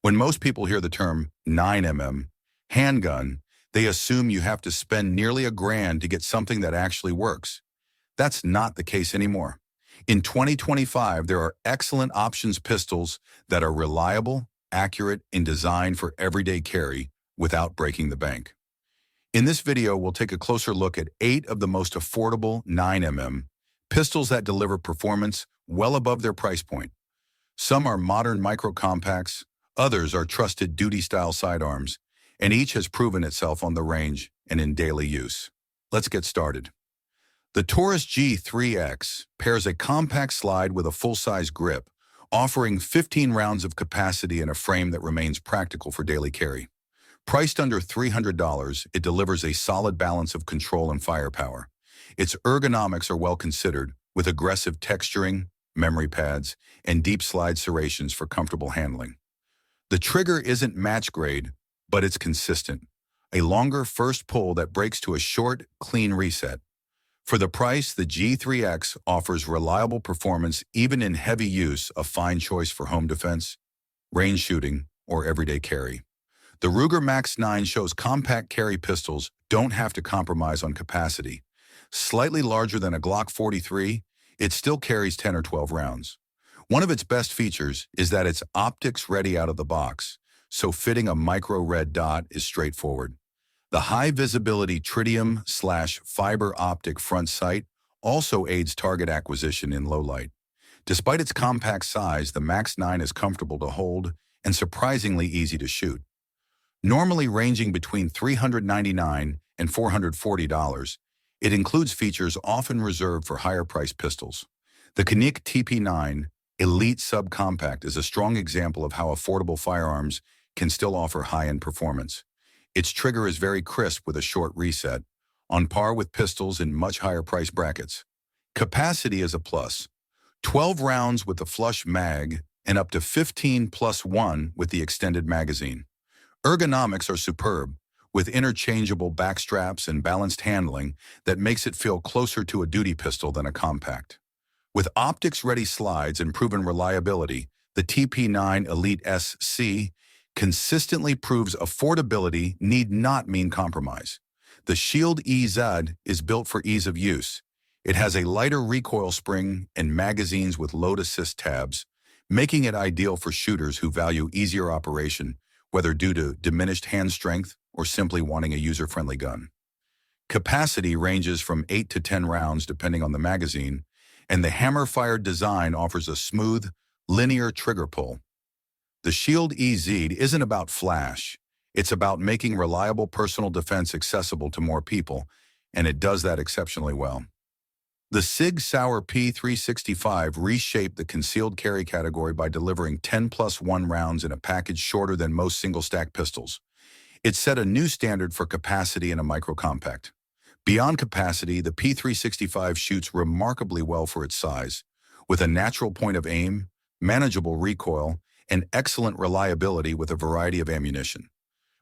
When most people hear the term 9mm handgun, they assume you have to spend nearly $1,000 to get something that actually works. That's not the case anymore. In 2025, there are excellent options pistols that are reliable, accurate, and designed for everyday carry without breaking the bank. In this video, we'll take a closer look at 8 of the most affordable 9mm pistols that deliver performance well above their price point. Some are modern micro-compacts, others are trusted duty-style sidearms, and each has proven itself on the range and in daily use. Let's get started. The Taurus G3X pairs a compact slide with a full-size grip, offering 15 rounds of capacity in a frame that remains practical for daily carry. Priced under $300, it delivers a solid balance of control and firepower. Its ergonomics are well considered, with aggressive texturing, memory pads, and deep slide serrations for comfortable handling. The trigger isn't match grade, but it's consistent. A longer first pull that breaks to a short, clean reset. For the price, the G3X offers reliable performance even in heavy use, a fine choice for home defense, range shooting, or everyday carry. The Ruger Max 9 shows compact carry pistols don't have to compromise on capacity. Slightly larger than a Glock 43, it still carries 10 or 12 rounds. One of its best features is that it's optics ready out of the box, so fitting a micro red dot is straightforward. The high-visibility tritium/fiber optic front sight also aids target acquisition in low light. Despite its compact size, the Max 9 is comfortable to hold and surprisingly easy to shoot. Normally ranging between $399 and $440, it includes features often reserved for higher-priced pistols. The Canik TP9 Elite Subcompact is a strong example of how affordable firearms can still offer high-end performance. Its trigger is very crisp with a short reset, on par with pistols in much higher price brackets. Capacity is a plus. 12 rounds with the flush mag and up to 15 plus 1 with the extended magazine. Ergonomics are superb, with interchangeable backstraps and balanced handling that makes it feel closer to a duty pistol than a compact. With optics-ready slides and proven reliability, the TP9 Elite SC consistently proves affordability need not mean compromise. The Shield EZ is built for ease of use. It has a lighter recoil spring and magazines with load assist tabs, making it ideal for shooters who value easier operation, whether due to diminished hand strength or simply wanting a user-friendly gun. Capacity ranges from 8 to 10 rounds depending on the magazine, and the hammer-fired design offers a smooth, linear trigger pull. The Shield EZ isn't about flash. It's about making reliable personal defense accessible to more people, and it does that exceptionally well. The SIG Sauer P365 reshaped the concealed carry category by delivering 10+1 rounds in a package shorter than most single-stack pistols. It set a new standard for capacity in a micro-compact. Beyond capacity, the P365 shoots remarkably well for its size, with a natural point of aim, manageable recoil, and excellent reliability with a variety of ammunition.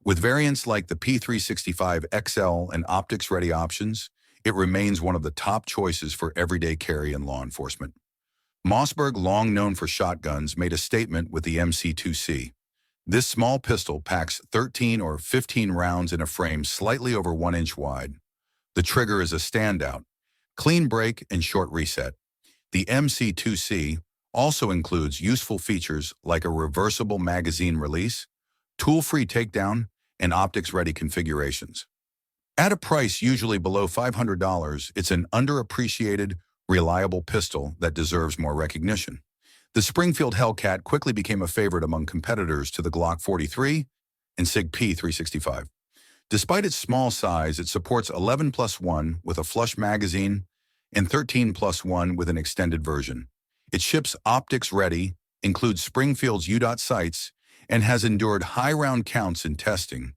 With variants like the P365 XL and optics-ready options, it remains one of the top choices for everyday carry in law enforcement. Mossberg, long known for shotguns, made a statement with the MC2C. This small pistol packs 13 or 15 rounds in a frame slightly over 1 inch wide. The trigger is a standout, clean break and short reset. The MC2C also includes useful features like a reversible magazine release, tool-free takedown, and optics-ready configurations. At a price usually below $500, it's an underappreciated, reliable pistol that deserves more recognition. The Springfield Hellcat quickly became a favorite among competitors to the Glock 43 and SIG P365. Despite its small size, it supports 11+1 with a flush magazine and 13+1 with an extended version. It ships optics-ready, includes Springfield's U-Dot sights, and has endured high round counts in testing.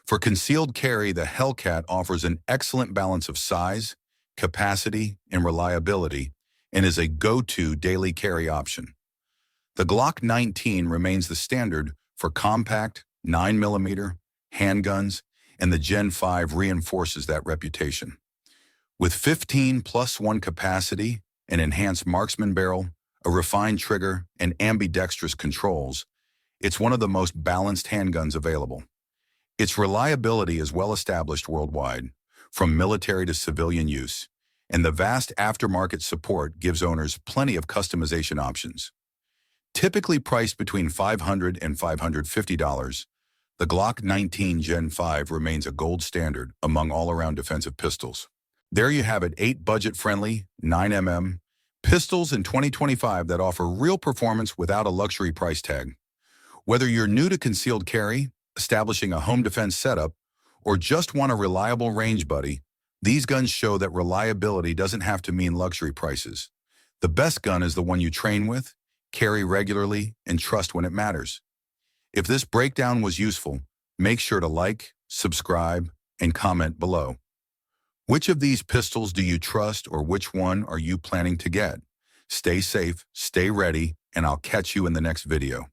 For concealed carry, the Hellcat offers an excellent balance of size, capacity, and reliability, and is a go-to daily carry option. The Glock 19 remains the standard for compact, 9mm, handguns, and the Gen 5 reinforces that reputation. With 15+1 capacity, an enhanced marksman barrel, a refined trigger, and ambidextrous controls, It's one of the most balanced handguns available. Its reliability is well established worldwide, from military to civilian use, and the vast aftermarket support gives owners plenty of customization options. Typically priced between $500 and $550, the Glock 19 Gen 5 remains a gold standard among all-around defensive pistols. There you have it, 8 budget-friendly, 9mm pistols in 2025 that offer real performance without a luxury price tag. Whether you're new to concealed carry, establishing a home defense setup, or just want a reliable range buddy, these guns show that reliability doesn't have to mean luxury prices. The best gun is the one you train with, carry regularly, and trust when it matters. If this breakdown was useful, make sure to like, subscribe, and comment below. Which of these pistols do you trust, or which one are you planning to get? Stay safe, stay ready, and I'll catch you in the next video.